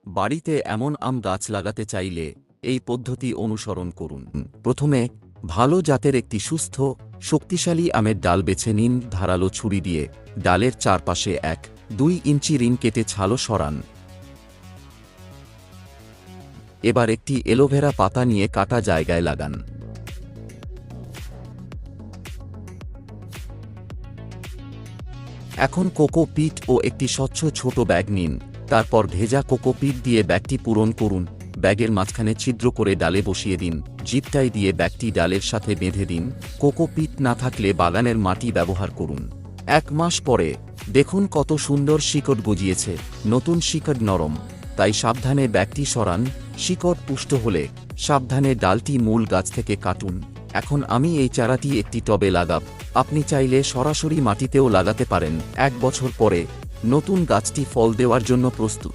বাড়িতে এমন আম গাছ লাগাতে চাইলে এই পদ্ধতি অনুসরণ করুন। প্রথমে ভালো জাতের একটি সুস্থ শক্তিশালী আমের ডাল বেছে নিন। ধারালো ছুরি দিয়ে ডালের চারপাশে 1-2 ইঞ্চি রিং কেটে ছালো সরান। এবার একটি অ্যালোভেরা পাতা নিয়ে কাটা জায়গায় লাগান। এখন কোকো পিট ও একটি স্বচ্ছ ছোট ব্যাগ নিন। তারপর ভেজা কোকো পিট দিয়ে ব্যাগটি পূরণ করুন। ব্যাগের মাঝখানে ছিদ্র করে ডালে বসিয়ে দিন। জিপটাই দিয়ে ব্যাগটি ডালের সাথে বেঁধে দিন। কোকো পিট না থাকলে বাগানের মাটি ব্যবহার করুন। 1 মাস পরে দেখুন কত সুন্দর শিকড় গজিয়েছে। নতুন শিকড় নরম, তাই সাবধানে ব্যাগটি সরান। শিকড় পুষ্ট হলে সাবধানে ডালটি মূল গাছ থেকে কাটুন। এখন আমি এই চারাটি একটি টবে লাগাব। আপনি চাইলে সরাসরি মাটিতেও লাগাতে পারেন। 1 বছর পরে নতুন গাছটি ফল দেওয়ার জন্য প্রস্তুত।